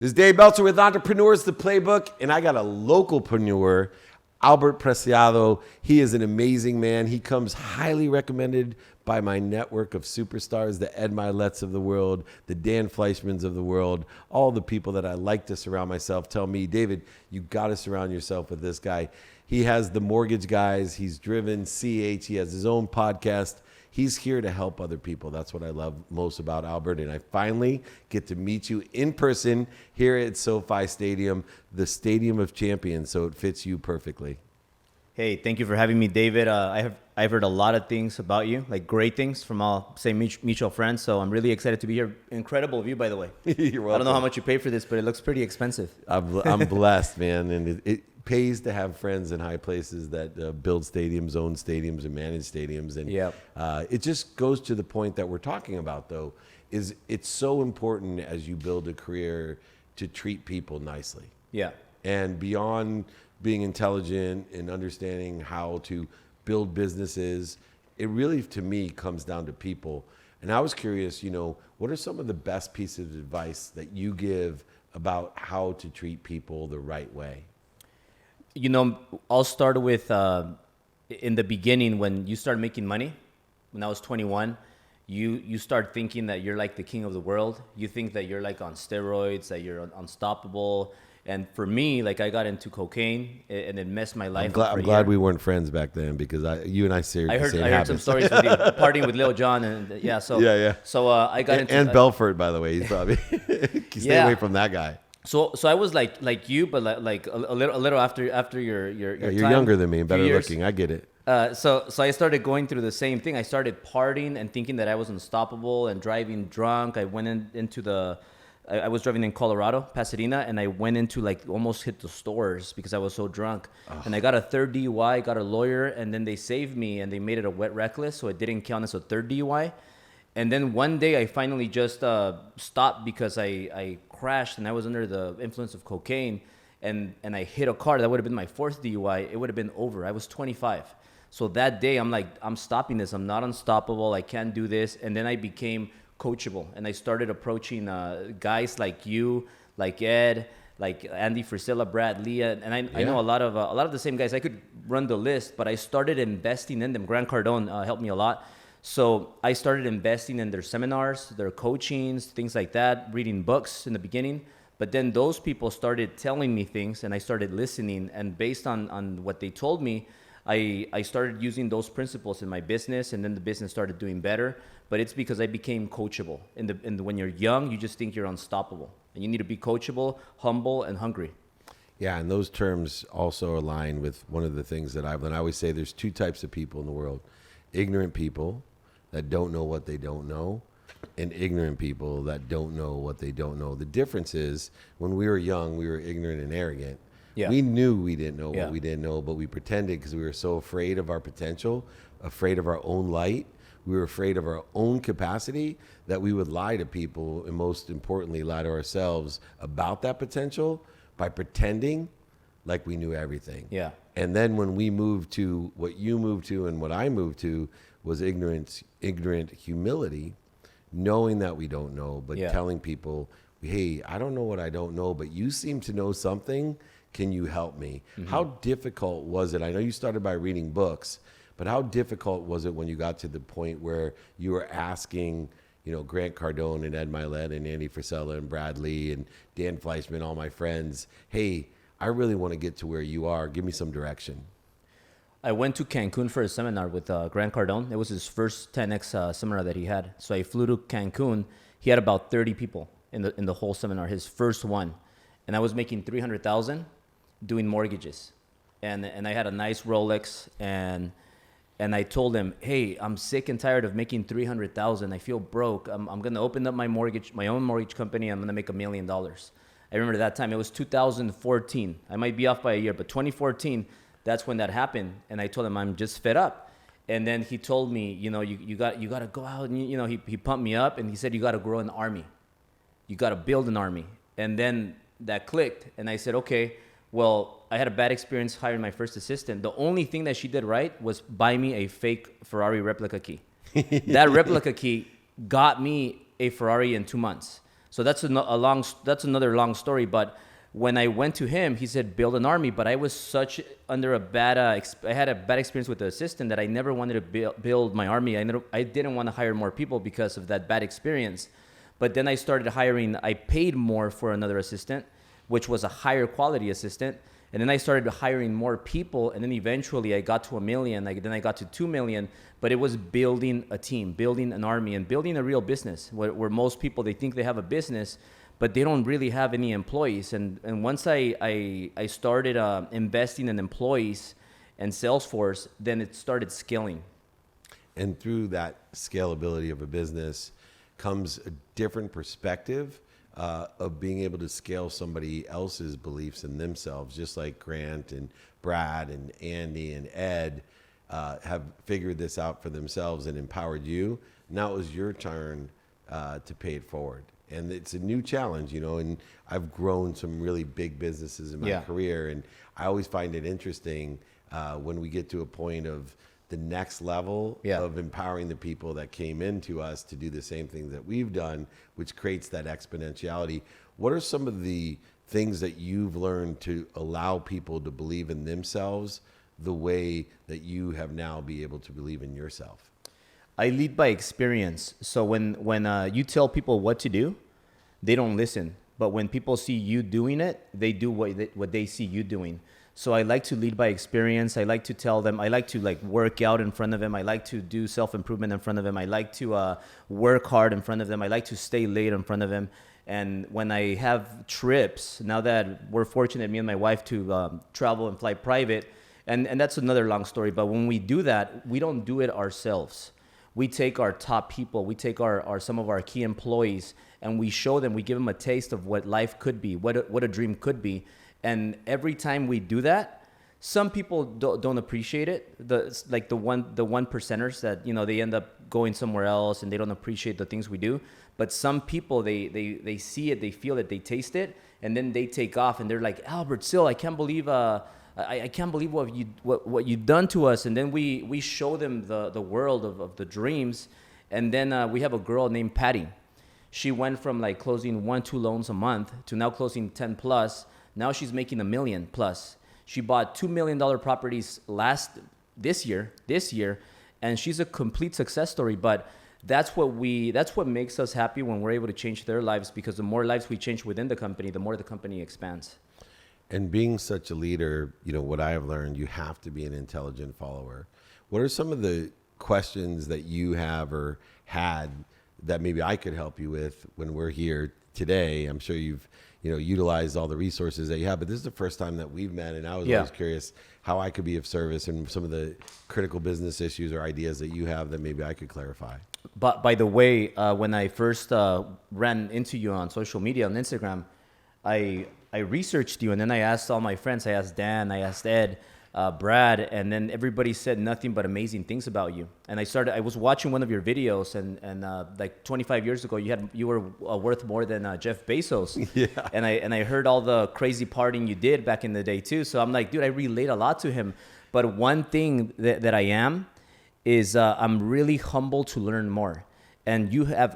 This is Dave Meltzer with Entrepreneurs, the Playbook, and I got a localpreneur, Albert Preciado. He is an amazing man. He comes highly recommended by my network of superstars, the Ed Miletts of the world, the Dan Fleischmans of the world, all the people that I like to surround myself tell me, David, you got to surround yourself with this guy. He has the Mortgage Guys. He's driven CH. He has his own podcast. He's here to help other people. That's what I love most about Albert. And I finally get to meet you in person here at SoFi Stadium, the Stadium of Champions. So it fits you perfectly. Hey, thank you for having me, David. I've heard a lot of things about you, like great things from all same mutual friends. So I'm really excited to be here. Incredible view, by the way. You're welcome. I don't know how much you pay for this, but it looks pretty expensive. I'm blessed, man. And it pays to have friends in high places that build stadiums, own stadiums, and manage stadiums. And it just goes to the point that we're talking about, though, is it's so important as you build a career to treat people nicely. Yeah. And beyond being intelligent and understanding how to build businesses, it really, to me, comes down to people. And I was curious, what are some of the best pieces of advice that you give about how to treat people the right way? I'll start with in the beginning when you start making money. When I was 21, you start thinking that you're like the king of the world. You think that you're like on steroids, that you're unstoppable. And for me, like I got into cocaine and it messed my life. I'm glad we weren't friends back then because you and I shared the same I heard some stories with you, partying with Lil Jon and yeah. So I got into Belfort, by the way. He's probably stay away from that guy. So I was like you, but like a little after your you're time, younger than me and better looking. I get it. So I started going through the same thing. I started partying and thinking that I was unstoppable and driving drunk. I went I was driving in Colorado, Pasadena, and I went into almost hit the stores because I was so drunk. Oh. And I got a third DUI, got a lawyer, and then they saved me and they made it a wet reckless, so it didn't count as a third DUI. And then one day I finally just stopped because I crashed and I was under the influence of cocaine and I hit a car. That would have been my fourth DUI. It would have been over. I was 25. So that day I'm like, I'm stopping this. I'm not unstoppable. I can't do this. And then I became coachable and I started approaching guys like you, like Ed, like Andy Frisella, Brad Lee, and I know a lot of the same guys. I could run the list, but I started investing in them. Grant Cardone helped me a lot. So I started investing in their seminars, their coachings, things like that, reading books in the beginning. But then those people started telling me things and I started listening. And based on what they told me, I started using those principles in my business, and then the business started doing better. But it's because I became coachable. When you're young, you just think you're unstoppable. And you need to be coachable, humble, and hungry. Yeah, and those terms also align with one of the things that I always say there's two types of people in the world. Ignorant people that don't know what they don't know, and ignorant people that don't know what they don't know. The difference is when we were young, we were ignorant and arrogant. Yeah. We knew we didn't know what we didn't know, but we pretended because we were so afraid of our potential, afraid of our own light. We were afraid of our own capacity that we would lie to people, and most importantly, lie to ourselves about that potential by pretending like we knew everything. Yeah. And then when we moved to what you moved to and what I moved to was ignorant humility, knowing that we don't know, but telling people, hey, I don't know what I don't know, but you seem to know something. Can you help me? Mm-hmm. How difficult was it? I know you started by reading books, but how difficult was it when you got to the point where you were asking, Grant Cardone and Ed Milett and Andy Frisella and Brad Lee and Dan Fleischman, all my friends, hey, I really want to get to where you are. Give me some direction. I went to Cancun for a seminar with Grant Cardone. It was his first 10X seminar that he had. So I flew to Cancun. He had about 30 people in the whole seminar, his first one. And I was making $300,000 doing mortgages. And I had a nice Rolex and I told him, hey, I'm sick and tired of making $300,000. I feel broke. I'm going to open up my own mortgage company. I'm going to make $1 million. I remember that time. It was 2014. I might be off by a year, but 2014, that's when that happened. And I told him I'm just fed up. And then he told me, you got to go out. And he pumped me up and he said, you got to grow an army. You got to build an army. And then that clicked. And I said, okay, well, I had a bad experience hiring my first assistant. The only thing that she did right was buy me a fake Ferrari replica key. That replica key got me a Ferrari in 2 months. So that's that's another long story. But when I went to him, he said build an army. But I was under a bad I had a bad experience with the assistant that I never wanted to build my army. I didn't want to hire more people because of that bad experience. But then I started hiring. I paid more for another assistant, which was a higher quality assistant. And then I started hiring more people, and then eventually I got to 1 million. Then I got to 2 million. But it was building a team, building an army, and building a real business. Where most people, they think they have a business, but they don't really have any employees. And once I started investing in employees and Salesforce, then it started scaling. And through that scalability of a business comes a different perspective of being able to scale somebody else's beliefs in themselves, just like Grant and Brad and Andy and Ed have figured this out for themselves and empowered you. Now it was your turn to pay it forward. And it's a new challenge, you know, and I've grown some really big businesses in my career. And I always find it interesting when we get to a point of the next level of empowering the people that came into us to do the same things that we've done, which creates that exponentiality. What are some of the things that you've learned to allow people to believe in themselves the way that you have now be able to believe in yourself? I lead by experience. So when you tell people what to do, they don't listen. But when people see you doing it, they do what they see you doing. So I like to lead by experience. I like to tell them. I like to work out in front of them. I like to do self-improvement in front of them. I like to work hard in front of them. I like to stay late in front of them. And when I have trips, now that we're fortunate, me and my wife, to travel and fly private, and that's another long story. But when we do that, we don't do it ourselves. We take our top people, we take some of our key employees, and we show them, we give them a taste of what life could be, what a dream could be. And every time we do that, some people don't appreciate it. The one percenters that, you know, they end up going somewhere else and they don't appreciate the things we do. But some people, they see it, they feel it, they taste it, and then they take off and they're like, Albert, Sil, I can't believe I can't believe what you've done to us. And then we show them the world of the dreams. And then we have a girl named Patty. She went from closing 1-2 loans a month to now closing 10 plus. Now she's making $1 million plus. She bought $2 million properties this year, and she's a complete success story. But that's what makes us happy when we're able to change their lives, because the more lives we change within the company, the more the company expands. And being such a leader, you know, what I have learned, you have to be an intelligent follower. What are some of the questions that you have or had that maybe I could help you with when we're here today? I'm sure you've, you know, utilized all the resources that you have, but this is the first time that we've met, and I was always curious how I could be of service and some of the critical business issues or ideas that you have that maybe I could clarify. But by the way, when I first ran into you on social media, on Instagram, I researched you, and then I asked all my friends. I asked Dan, I asked Ed, Brad, and then everybody said nothing but amazing things about you. And I was watching one of your videos, and 25 years ago, you were worth more than Jeff Bezos. Yeah. And I heard all the crazy partying you did back in the day too. So I'm like, dude, I relate a lot to him. But one thing that I am is I'm really humble to learn more. And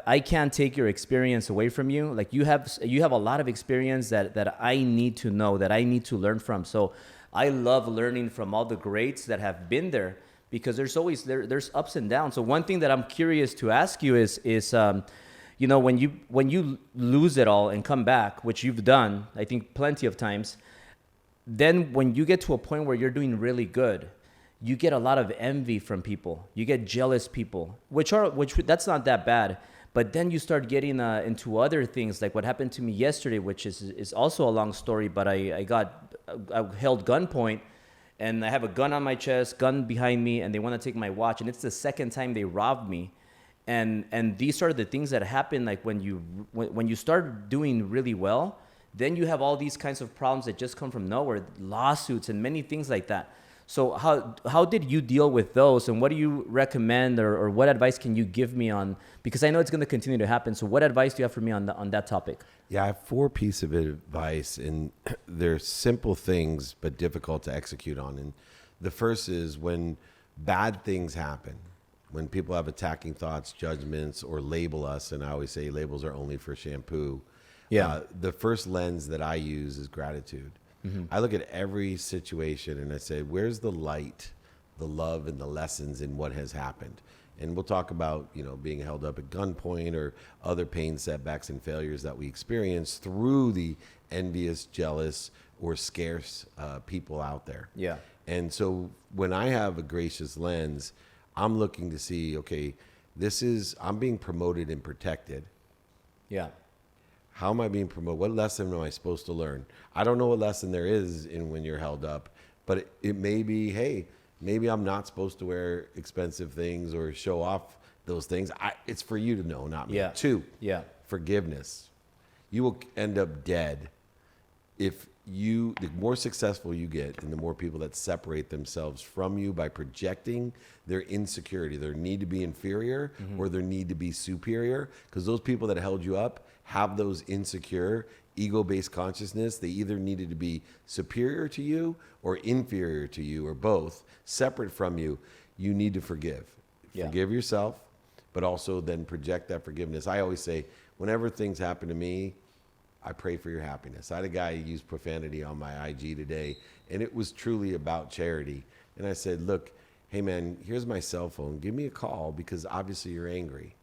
I can't take your experience away from you. Like you have a lot of experience that I need to know, that I need to learn from. So I love learning from all the greats that have been there, because there's always there's ups and downs. So one thing that I'm curious to ask you is you know, when you lose it all and come back, which you've done, I think plenty of times, then when you get to a point where you're doing really good, you get a lot of envy from people. You get jealous people, which that's not that bad. But then you start getting into other things, like what happened to me yesterday, which is also a long story. But I held gunpoint, and I have a gun on my chest, gun behind me, and they want to take my watch. And it's the second time they robbed me. And these are the things that happen, like when you start doing really well, then you have all these kinds of problems that just come from nowhere, lawsuits and many things like that. So how did you deal with those, and what do you recommend, or what advice can you give me on, because I know it's going to continue to happen. So what advice do you have for me on that topic? Yeah, I have 4 pieces of advice, and they're simple things but difficult to execute on. And the first is, when bad things happen, when people have attacking thoughts, judgments, or label us, and I always say labels are only for shampoo. Yeah. The first lens that I use is gratitude. I look at every situation and I say, where's the light, the love, and the lessons in what has happened? And we'll talk about, being held up at gunpoint or other pain, setbacks, and failures that we experience through the envious, jealous, or scarce people out there. Yeah. And so when I have a gracious lens, I'm looking to see, okay, I'm being promoted and protected. Yeah. How am I being promoted? What lesson am I supposed to learn? I don't know what lesson there is in when you're held up, but it may be, hey, maybe I'm not supposed to wear expensive things or show off those things. It's for you to know, not me. Yeah. 2, Yeah. forgiveness. You will end up dead if the more successful you get and the more people that separate themselves from you by projecting their insecurity, their need to be inferior or their need to be superior, because those people that held you up have those insecure, ego-based consciousness. They either needed to be superior to you or inferior to you or both, separate from you. You need to forgive. Yeah. Forgive yourself, but also then project that forgiveness. I always say, whenever things happen to me, I pray for your happiness. I had a guy who used profanity on my IG today, and it was truly about charity. And I said, look, hey man, here's my cell phone. Give me a call because obviously you're angry.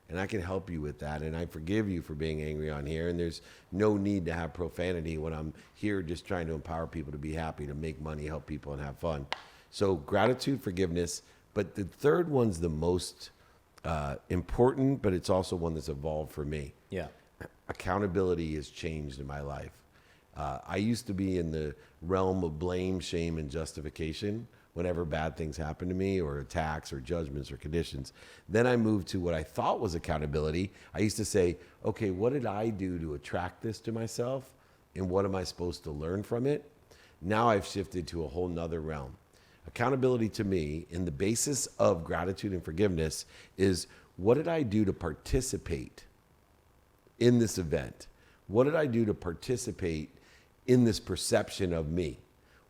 And I can help you with that. And I forgive you for being angry on here. And there's no need to have profanity when I'm here just trying to empower people to be happy, to make money, help people, and have fun. So gratitude, forgiveness. But the third one's the most important, but it's also one that's evolved for me. Yeah. Accountability has changed in my life. I used to be in the realm of blame, shame, and justification whenever bad things happen to me or attacks or judgments or conditions. Then I moved to what I thought was accountability. I used to say, okay, what did I do to attract this to myself? And what am I supposed to learn from it? Now I've shifted to a whole nother realm. Accountability to me, in the basis of gratitude and forgiveness, is what did I do to participate in this event? What did I do to participate in this perception of me?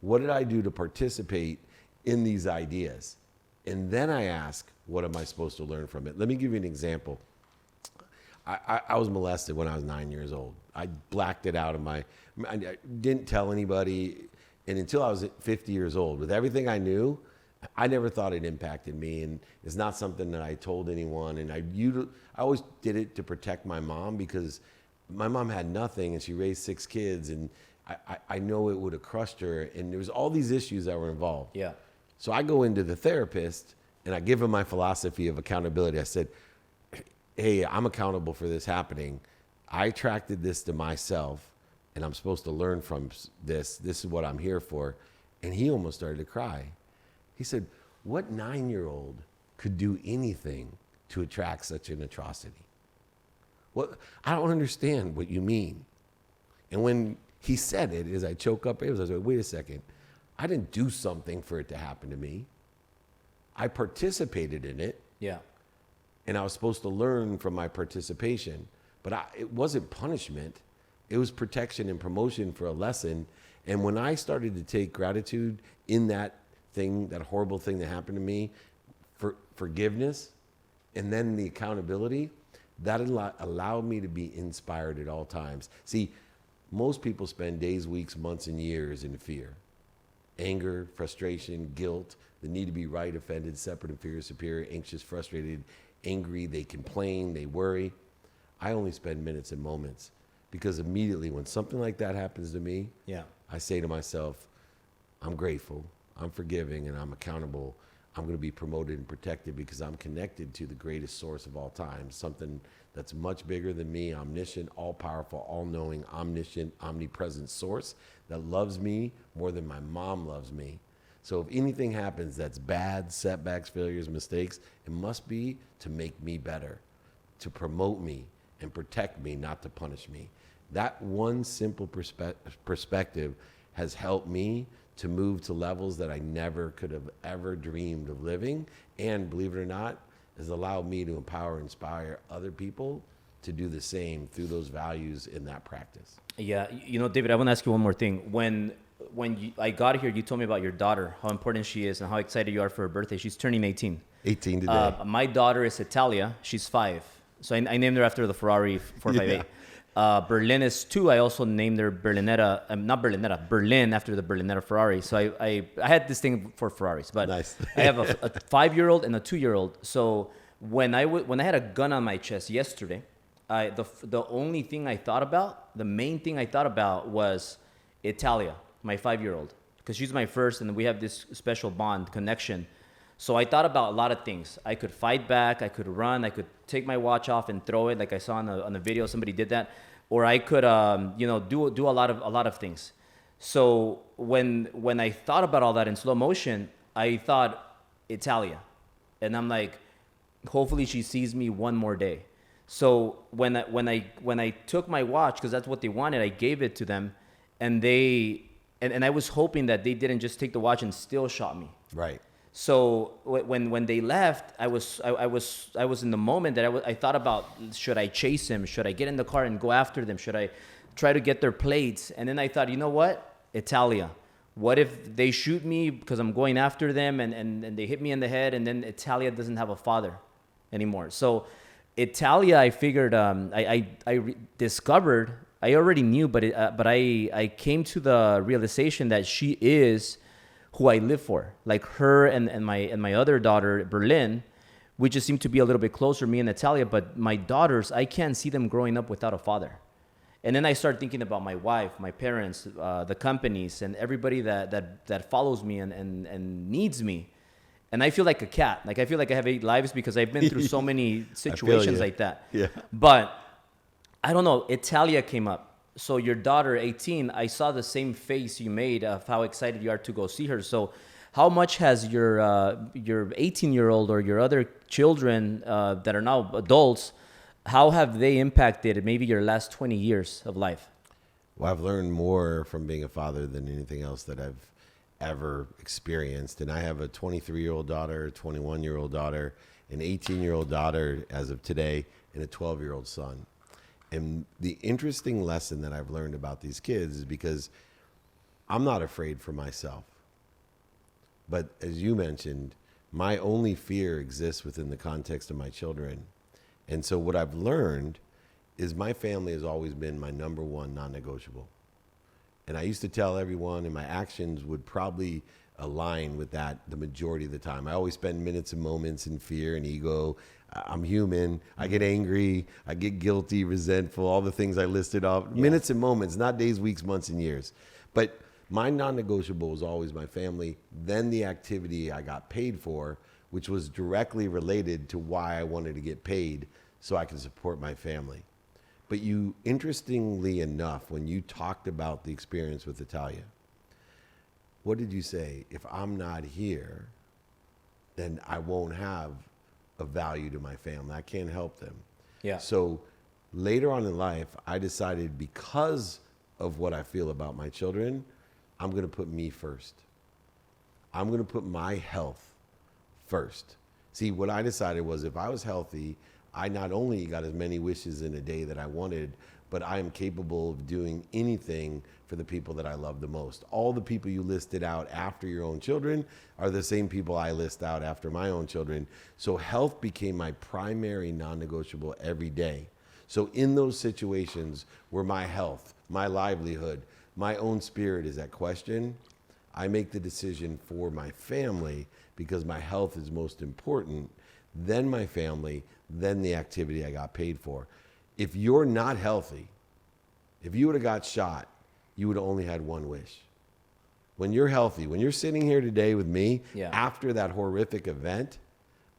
What did I do to participate in these ideas? And then I ask, what am I supposed to learn from it? Let me give you an example. I was molested when I was 9 years old. I blacked it out of I didn't tell anybody. And until I was 50 years old, with everything I knew, I never thought it impacted me. And it's not something that I told anyone. And I always did it to protect my mom because my mom had nothing and she raised 6 kids. And I know it would have crushed her. And there was all these issues that were involved. Yeah. So I go into the therapist and I give him my philosophy of accountability. I said, hey, I'm accountable for this happening. I attracted this to myself and I'm supposed to learn from this. This is what I'm here for. And he almost started to cry. He said, what 9-year-old could do anything to attract such an atrocity? Well, I don't understand what you mean. And when he said it, as I choke up, I was like, wait a second. I didn't do something for it to happen to me. I participated in it. Yeah. And I was supposed to learn from my participation. But it wasn't punishment. It was protection and promotion for a lesson. And when I started to take gratitude in that thing, that horrible thing that happened to me, for forgiveness, and then the accountability, that allowed me to be inspired at all times. See, most people spend days, weeks, months, and years in fear. Anger, frustration, guilt, the need to be right, offended, separate, inferior, superior, anxious, frustrated, angry, they complain, they worry. I only spend minutes and moments because immediately when something like that happens to me, Yeah. I say to myself, I'm grateful, I'm forgiving, and I'm accountable. I'm going to be promoted and protected because I'm connected to the greatest source of all time, something that's much bigger than me, omniscient, all-powerful, all-knowing, omniscient, omnipresent source that loves me more than my mom loves me. So if anything happens that's bad, setbacks, failures, mistakes, it must be to make me better, to promote me and protect me, not to punish me. That one simple perspective has helped me to move to levels that I never could have ever dreamed of living. And believe it or not, has allowed me to empower and inspire other people to do the same through those values in that practice. Yeah. David, I want to ask you one more thing. When when I got here, you told me about your daughter, how important she is, and how excited you are for her birthday. She's turning 18. 18 today. My daughter is Italia. She's 5. So I named her after the Ferrari 458. Berlin is 2. I also named her Berlinetta. Not Berlinetta. Berlin after the Berlinetta Ferrari. So I had this thing for Ferraris. But Nice. I have a 5-year-old and a 2-year-old. So when I had a gun on my chest yesterday, the only thing I thought about, the main thing I thought about was Italia, my 5-year-old. Because she's my first, and we have this special bond connection. So I thought about a lot of things. I could fight back. I could run. I could take my watch off and throw it, like I saw on the video. Somebody did that, or I could, do a lot of things. So when I thought about all that in slow motion, I thought Italia, and I'm like, hopefully she sees me one more day. So when I took my watch, because that's what they wanted, I gave it to them, and and I was hoping that they didn't just take the watch and still shot me. Right. So when they left, I was in the moment that I thought about, should I chase him? Should I get in the car and go after them? Should I try to get their plates? And then I thought, you know what? Italia. What if they shoot me because I'm going after them and they hit me in the head, and then Italia doesn't have a father anymore? So Italia, I figured, I discovered, I already knew, but I came to the realization that she is who I live for. Like her and my other daughter, Berlin, we just seem to be a little bit closer, me and Natalia. But my daughters, I can't see them growing up without a father. And then I started thinking about my wife, my parents, the companies, and everybody that follows me and needs me. And I feel like a cat. Like I feel like I have 8 lives because I've been through so many situations like that. Yeah. But I don't know, Italia came up. So your daughter, 18, I saw the same face you made of how excited you are to go see her. So how much has your 18-year-old or your other children that are now adults, how have they impacted maybe your last 20 years of life? Well, I've learned more from being a father than anything else that I've ever experienced. And I have a 23-year-old daughter, a 21-year-old daughter, an 18-year-old daughter as of today, and a 12-year-old son. And the interesting lesson that I've learned about these kids is because I'm not afraid for myself. But as you mentioned, my only fear exists within the context of my children. And so what I've learned is my family has always been my number one non-negotiable. And I used to tell everyone, and my actions would probably align with that the majority of the time. I always spend minutes and moments in fear and ego. I'm human. I get angry. I get guilty, resentful, all the things I listed off. Yeah. Minutes and moments, not days, weeks, months, and years. But my non-negotiable was always my family, then the activity I got paid for, which was directly related to why I wanted to get paid so I could support my family. But you, interestingly enough, when you talked about the experience with Italia, what did you say? If I'm not here, then I won't have a value to my family. I can't help them. Yeah. So later on in life, I decided because of what I feel about my children, I'm going to put me first. I'm going to put my health first. See, what I decided was if I was healthy, I not only got as many wishes in a day that I wanted, but I am capable of doing anything for the people that I love the most. All the people you listed out after your own children are the same people I list out after my own children. So health became my primary non-negotiable every day. So in those situations where my health, my livelihood, my own spirit is at question, I make the decision for my family because my health is most important, then my family, then the activity I got paid for. If you're not healthy, if you would have got shot, you would have only had one wish. When you're healthy, when you're sitting here today with me, after that horrific event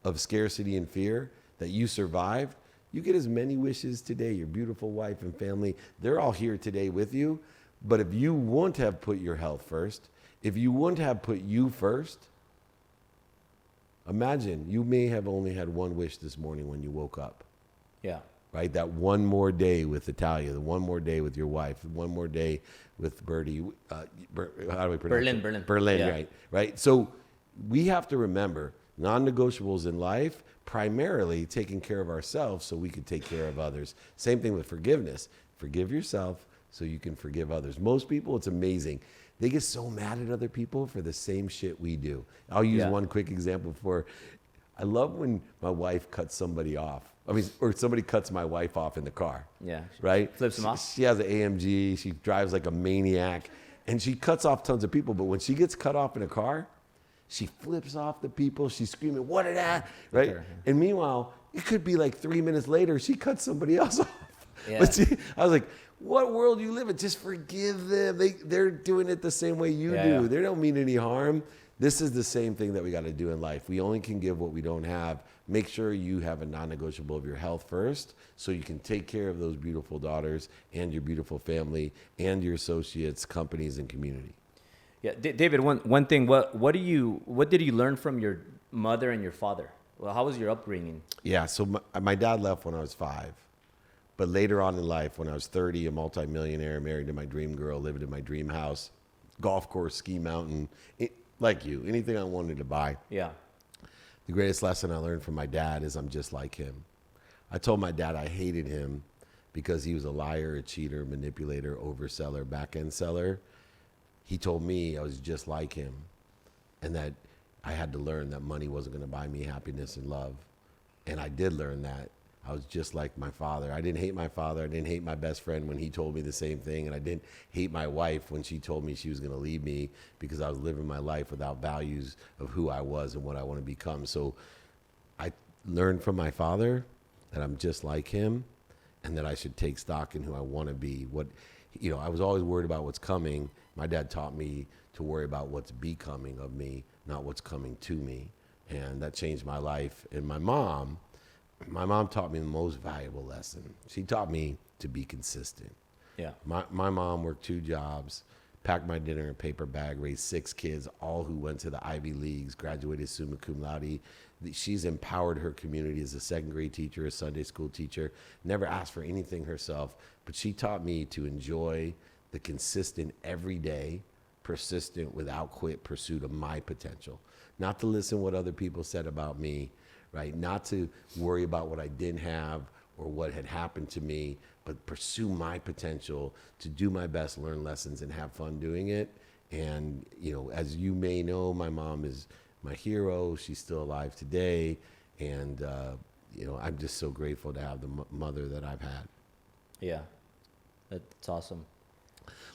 of scarcity and fear that you survived, you get as many wishes today. Your beautiful wife and family, they're all here today with you. But if you wouldn't have put your health first, if you wouldn't have put you first, imagine you may have only had one wish this morning when you woke up. Yeah. Right? That one more day with Italia, the one more day with your wife, one more day with Birdie. How do we pronounce it? Berlin, yeah. Right? So we have to remember non-negotiables in life, primarily taking care of ourselves so we can take care of others. Same thing with forgiveness. Forgive yourself so you can forgive others. Most people, it's amazing. They get so mad at other people for the same shit we do. I'll use one quick example I love when my wife cuts somebody off. Or somebody cuts my wife off in the car. Yeah. Right? Flips them off. She has an AMG. She drives like a maniac. And she cuts off tons of people. But when she gets cut off in a car, she flips off the people. She's screaming, what did that? Right? Sure. And meanwhile, it could be like 3 minutes later, she cuts somebody else off. Yeah. But I was like, what world do you live in? Just forgive them. They're doing it the same way you do. Yeah. They don't mean any harm. This is the same thing that we got to do in life. We only can give what we don't have. Make sure you have a non-negotiable of your health first so you can take care of those beautiful daughters and your beautiful family and your associates, companies, and community. Yeah, David, one thing, what did you learn from your mother and your father? Well, how was your upbringing? Yeah, so my dad left when I was 5. But later on in life, when I was 30, a multimillionaire, married to my dream girl, living in my dream house, golf course, ski mountain, like you, anything I wanted to buy. Yeah. The greatest lesson I learned from my dad is I'm just like him. I told my dad I hated him because he was a liar, a cheater, manipulator, overseller, back-end seller. He told me I was just like him and that I had to learn that money wasn't going to buy me happiness and love. And I did learn that. I was just like my father. I didn't hate my father. I didn't hate my best friend when he told me the same thing. And I didn't hate my wife when she told me she was going to leave me because I was living my life without values of who I was and what I want to become. So I learned from my father that I'm just like him and that I should take stock in who I want to be. I was always worried about what's coming. My dad taught me to worry about what's becoming of me, not what's coming to me. And that changed my life. And my mom taught me the most valuable lesson. She taught me to be consistent. Yeah. My mom worked 2 jobs, packed my dinner in a paper bag, raised 6 kids, all who went to the Ivy Leagues, graduated summa cum laude. She's empowered her community as a 2nd grade teacher, a Sunday school teacher, never asked for anything herself, but she taught me to enjoy the consistent, everyday, persistent, without quit pursuit of my potential. Not to listen what other people said about me, right? Not to worry about what I didn't have or what had happened to me, but pursue my potential to do my best, learn lessons, and have fun doing it. And, as you may know, my mom is my hero. She's still alive today. And, I'm just so grateful to have the mother that I've had. Yeah, that's awesome.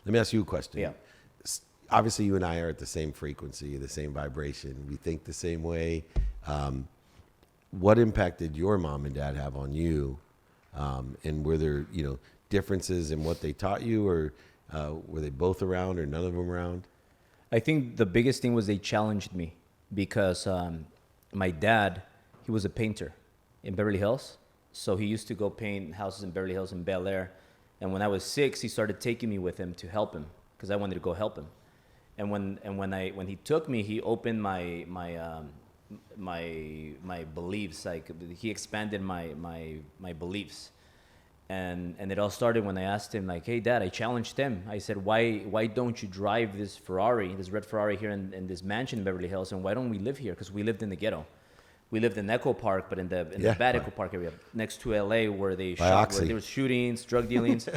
Let me ask you a question. Yeah. Obviously, you and I are at the same frequency, the same vibration. We think the same way. What impact did your mom and dad have on you? And were there, differences in what they taught you, or were they both around or none of them around? I think the biggest thing was they challenged me because my dad, he was a painter in Beverly Hills. So he used to go paint houses in Beverly Hills and Bel Air. And when I was 6, he started taking me with him to help him because I wanted to go help him. And when he took me, he opened my beliefs. Like he expanded my beliefs, and it all started when I asked him, like, hey Dad, I challenged him. I said, why don't you drive this Ferrari, this red Ferrari here in this mansion in Beverly Hills, and why don't we live here? Because we lived in the ghetto. We lived in Echo Park, but in the bad Echo Park area next to LA where where there was shootings, drug dealings.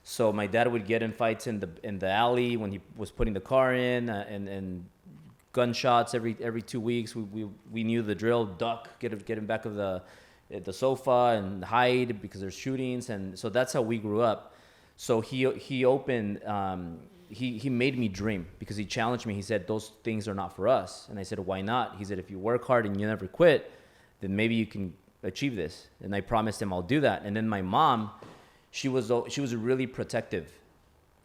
So my dad would get in fights in the alley when he was putting the car in, and gunshots every 2 weeks. We knew the drill: duck, get him back of the sofa, and hide because there's shootings. And so that's how we grew up. So he opened. He made me dream because he challenged me. He said, those things are not for us. And I said, why not? He said, if you work hard and you never quit, then maybe you can achieve this. And I promised him I'll do that. And then my mom, she was really protective.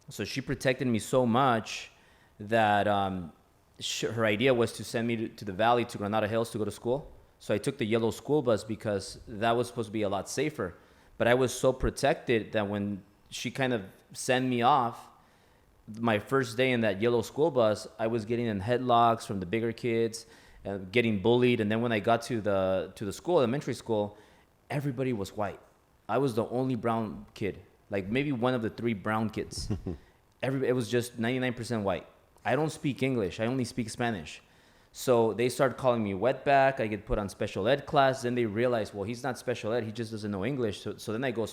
So she protected me so much that her idea was to send me to the valley, to Granada Hills, to go to school. So I took the yellow school bus because that was supposed to be a lot safer. But I was so protected that when she kind of sent me off, my first day in that yellow school bus, I was getting in headlocks from the bigger kids, getting bullied. And then when I got to the school, elementary school, everybody was white. I was the only brown kid, like maybe one of the 3 brown kids. It was just 99% white. I don't speak English. I only speak Spanish. So they started calling me wetback. I get put on special ed class. Then they realized, well, he's not special ed. He just doesn't know English. So then I go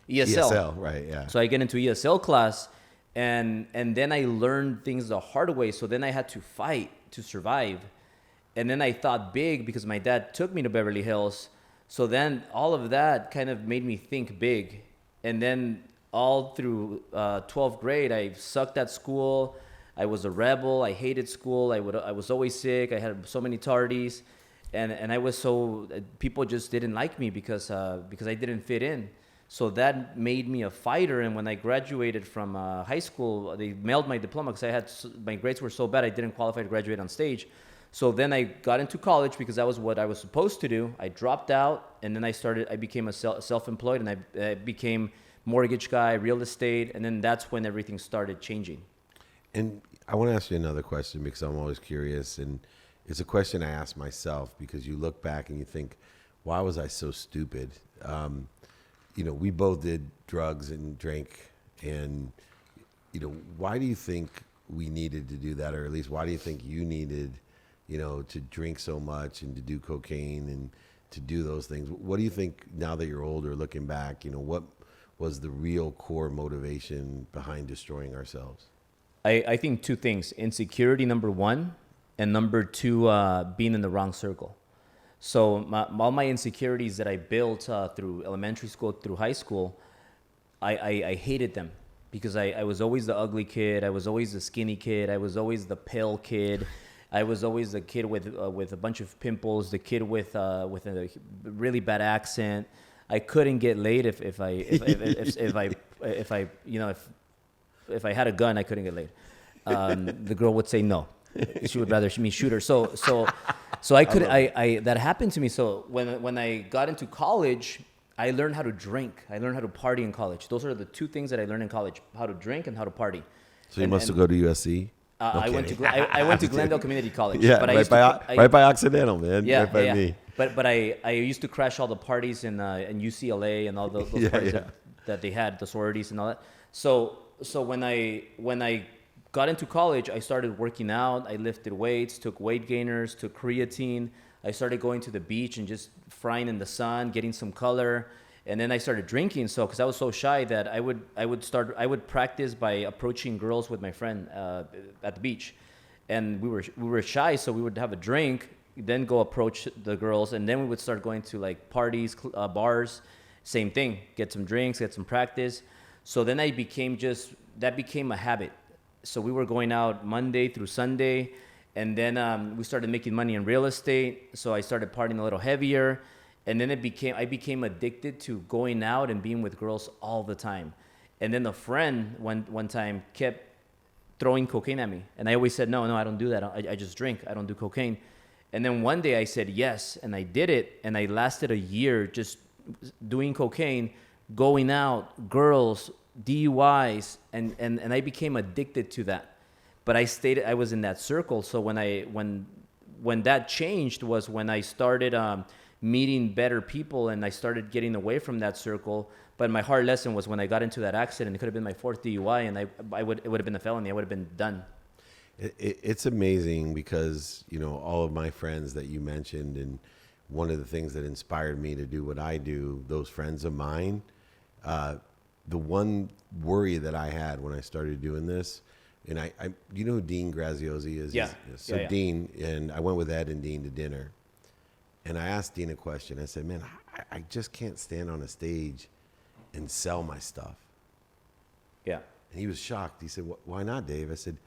ESL. Right? Yeah. So I get into ESL class, and then I learned things the hard way. So then I had to fight to survive, and then I thought big because my dad took me to Beverly Hills. So then all of that kind of made me think big, and then all through 12th grade, I sucked at school. I was a rebel. I hated school. I was always sick. I had so many tardies, and I was so people just didn't like me because I didn't fit in. So that made me a fighter. And when I graduated from high school, they mailed my diploma because my grades were so bad I didn't qualify to graduate on stage. So then I got into college because that was what I was supposed to do. I dropped out, and then I became a self-employed, and I became mortgage guy, real estate, and then that's when everything started changing. And I want to ask you another question because I'm always curious, and it's a question I ask myself because you look back and you think, why was I so stupid? We both did drugs and drank, and why do you think we needed to do that, or at least why do you think you needed, to drink so much and to do cocaine and to do those things? What do you think now that you're older, looking back? What was the real core motivation behind destroying ourselves? I think two things: insecurity, number one, and number two, being in the wrong circle. So all my insecurities that I built through elementary school, through high school, I hated them because I was always the ugly kid. I was always the skinny kid. I was always the pale kid. I was always the kid with a bunch of pimples, the kid with a really bad accent. I couldn't get laid if I had a gun, I couldn't get laid. The girl would say no. She would rather me shoot her. So I could. That happened to me. So when I got into college, I learned how to drink. I learned how to party in college. Those are the two things that I learned in college: how to drink and how to party. So you must have go to USC. I went to Glendale Community College. Yeah, but right by Occidental, man. Yeah, right by me. But I used to crash all the parties in UCLA and all those parties that they had, the sororities and all that. So when I got into college, I started working out. I lifted weights, took weight gainers, took creatine. I started going to the beach and just frying in the sun, getting some color. And then I started drinking. So because I was so shy that I would practice by approaching girls with my friend at the beach, and we were shy, so we would have a drink, then go approach the girls, and then we would start going to like parties, bars, same thing, get some drinks, get some practice. So then that became a habit. So we were going out Monday through Sunday, and then we started making money in real estate. So I started partying a little heavier, and then I became addicted to going out and being with girls all the time. And then a friend one time kept throwing cocaine at me, and I always said no, I don't do that. I just drink. I don't do cocaine. And then one day I said yes, and I did it, and I lasted a year just doing cocaine, going out, girls, DUIs, and I became addicted to that. But I was in that circle. So when that changed was when I started meeting better people, and I started getting away from that circle. But my hard lesson was when I got into that accident. It could have been my fourth DUI, and it would have been a felony. I would have been done. It's amazing because, all of my friends that you mentioned, and one of the things that inspired me to do what I do, those friends of mine, the one worry that I had when I started doing this, and I you know who Dean Graziosi is? Yeah. So Dean, and I went with Ed and Dean to dinner, and I asked Dean a question. I said, man, I just can't stand on a stage and sell my stuff. Yeah. And he was shocked. He said, why not, Dave? I said,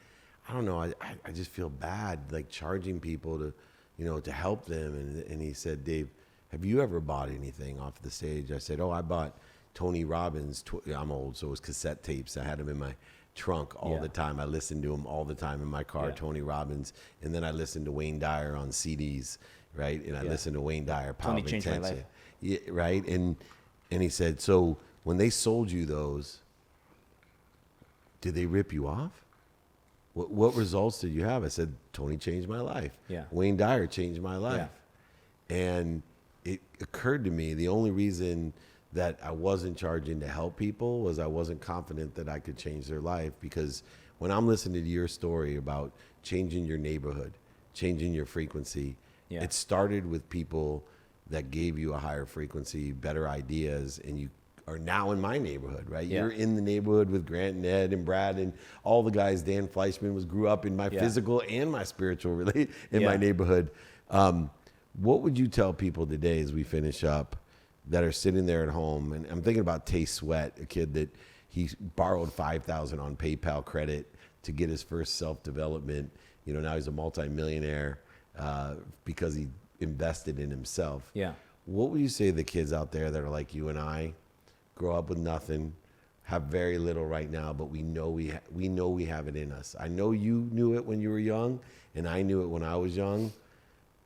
I don't know. I just feel bad, like charging people to help them. And he said, Dave, have you ever bought anything off the stage? I said, I bought Tony Robbins. I'm old, so it was cassette tapes. I had them in my trunk all the time. I listened to him all the time in my car, Tony Robbins. And then I listened to Wayne Dyer on CDs, right? And I listened to Wayne Dyer, Power of changed my Intention. life. Yeah, right? And he said, so when they sold you those, did they rip you off? What results did you have? I said, Tony changed my life. Yeah. Wayne Dyer changed my life. Yeah. And it occurred to me, the only reason that I wasn't charging to help people was I wasn't confident that I could change their life. Because when I'm listening to your story about changing your neighborhood, changing your frequency, it started with people that gave you a higher frequency, better ideas, and you are now in my neighborhood, right? Yeah. You're in the neighborhood with Grant and Ed and Brad and all the guys. Dan Fleischman grew up in my physical and my spiritual in my neighborhood. What would you tell people today as we finish up that are sitting there at home? And I'm thinking about Tay Sweat, a kid that he borrowed $5,000 on PayPal credit to get his first self-development. You know, now he's a multimillionaire because he invested in himself. Yeah. What would you say to the kids out there that are like you and I, grow up with nothing, have very little right now, but we know we have it in us? I know you knew it when you were young, and I knew it when I was young.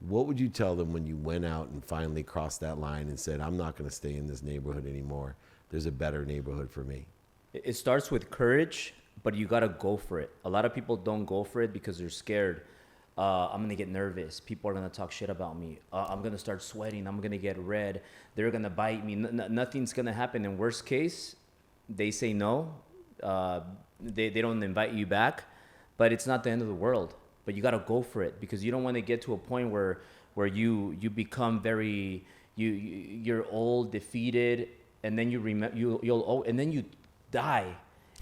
What would you tell them when you went out and finally crossed that line and said, I'm not going to stay in this neighborhood anymore. There's a better neighborhood for me? It starts with courage, but you got to go for it. A lot of people don't go for it because they're scared. I'm going to get nervous. People are going to talk shit about me. I'm going to start sweating. I'm going to get red. They're going to bite me. Nothing's going to happen. In worst case, they say no. They don't invite you back. But it's not the end of the world. But you got to go for it, because you don't want to get to a point where you become very you're old, defeated, and then and then you die,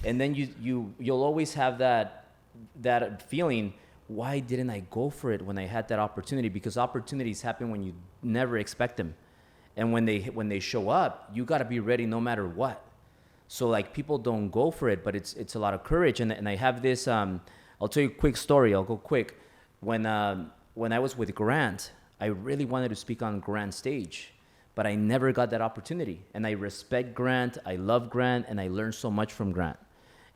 and then you'll always have that feeling. Why didn't I go for it when I had that opportunity? Because opportunities happen when you never expect them, and when they show up, you got to be ready no matter what. So like, people don't go for it, but it's a lot of courage. And I have this. I'll tell you a quick story. I'll go quick. When I was with Grant, I really wanted to speak on Grant's stage, but I never got that opportunity. And I respect Grant. I love Grant, and I learned so much from Grant.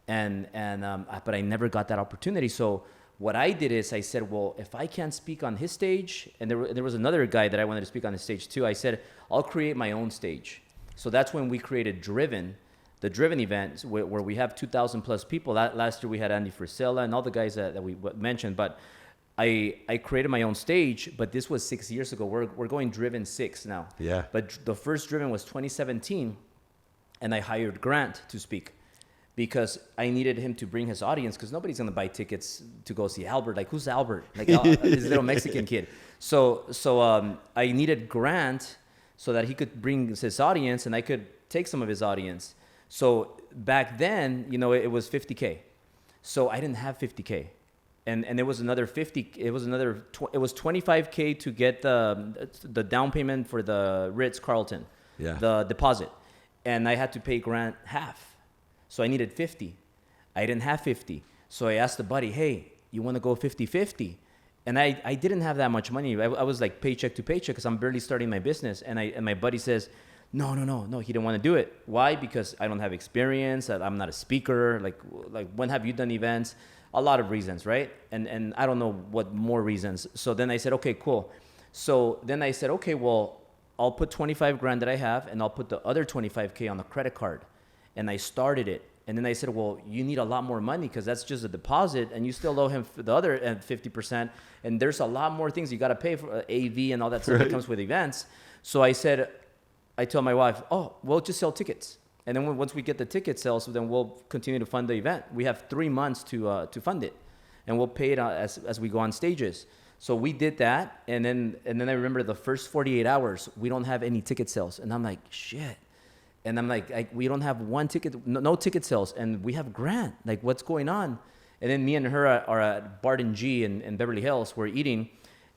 But I never got that opportunity. So what I did is I said, well, if I can't speak on his stage, and there was another guy that I wanted to speak on his stage too. I said, I'll create my own stage. So that's when we created the Driven event, where we have 2,000 plus people. Last year we had Andy Frisella and all the guys that we mentioned. But I created my own stage, but this was 6 years ago. We're going Driven 6 now. Yeah. But the first Driven was 2017, and I hired Grant to speak because I needed him to bring his audience, because nobody's gonna buy tickets to go see Albert. Like, who's Albert? Like, this little Mexican kid. So I needed Grant so that he could bring his audience, and I could take some of his audience. So back then, it was 50K. So I didn't have 50K. And it was another 50, it was 25K to get the down payment for the Ritz-Carlton, the deposit. And I had to pay Grant half. So I needed 50. I didn't have 50. So I asked the buddy, hey, you want to go 50-50? And I didn't have that much money. I was like paycheck to paycheck because I'm barely starting my business. And my buddy says, no, he didn't want to do it. Why? Because I don't have experience. I'm not a speaker. Like when have you done events? A lot of reasons, right? And I don't know what more reasons. So then I said, okay, cool. So then I said, okay, well, I'll put 25 grand that I have, and I'll put the other 25K on the credit card. And I started it. And then I said, well, you need a lot more money because that's just a deposit, and you still owe him the other 50%. And there's a lot more things you got to pay for, AV and all that stuff that comes with events. So I tell my wife, oh, we'll just sell tickets. And then once we get the ticket sales, then we'll continue to fund the event. We have 3 months to fund it, and we'll pay it as we go on stages. So we did that, and then I remember the first 48 hours, we don't have any ticket sales. And I'm like, shit. And I'm like, we don't have one ticket, no ticket sales, and we have Grant. Like, what's going on? And then me and her are at Barton G in Beverly Hills. We're eating,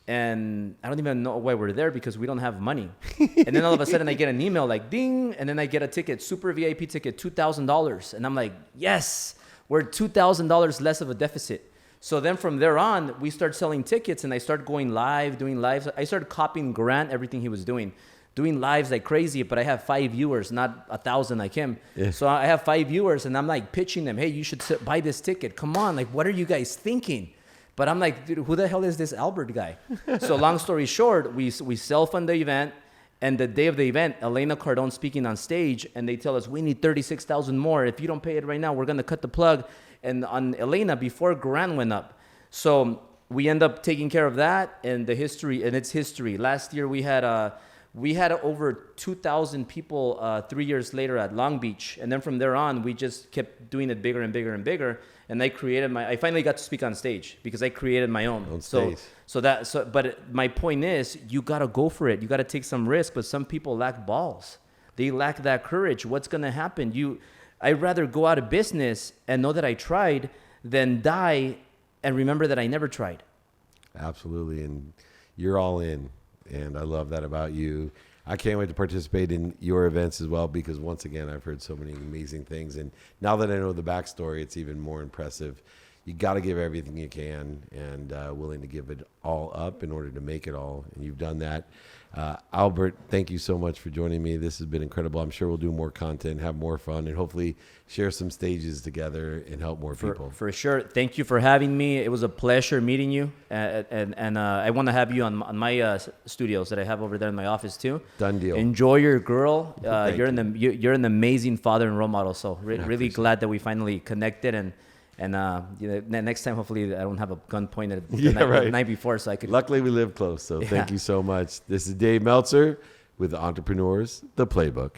and I don't even know why we're there because we don't have money. And then all of a sudden I get an email like ding, and then I get a ticket, super VIP ticket, $2,000. And I'm like, yes, we're $2,000 less of a deficit. So then from there on, we start selling tickets, and I start going live, doing lives. I started copying Grant, everything he was doing lives like crazy, but I have 5 viewers, not 1,000 like him. Yeah. So I have 5 viewers, and I'm like pitching them, hey, you should buy this ticket. Come on, like, what are you guys thinking? But I'm like, dude, who the hell is this Albert guy? So long story short, we self-fund the event, and the day of the event, Grant Cardone speaking on stage, and they tell us, we need 36,000 more. If you don't pay it right now, we're going to cut the plug. And on Elena, before Grant went up. So we end up taking care of that, and it's history. Last year we had over 2,000 people 3 years later at Long Beach. And then from there on, we just kept doing it bigger and bigger and bigger. And I finally got to speak on stage because I created my own. But my point is, you got to go for it. You got to take some risk, but some people lack balls. They lack that courage. What's going to happen? I'd rather go out of business and know that I tried than die and remember that I never tried. Absolutely. And you're all in. And I love that about you. I can't wait to participate in your events as well, because once again, I've heard so many amazing things. And now that I know the backstory, it's even more impressive. You got to give everything you can, and willing to give it all up in order to make it all. And you've done that. Albert, thank you so much for joining me. This has been incredible. I'm sure we'll do more content, have more fun, and hopefully share some stages together and help more people. For sure. Thank you for having me. It was a pleasure meeting you. And I want to have you on my studios that I have over there in my office too. Done deal. Enjoy your girl. You're an amazing father and role model. So really glad that we finally connected. And next time, hopefully, I don't have a gun pointed the night before, so I could. Luckily, we live close, so thank you so much. This is Dave Meltzer with Entrepreneurs, the Playbook.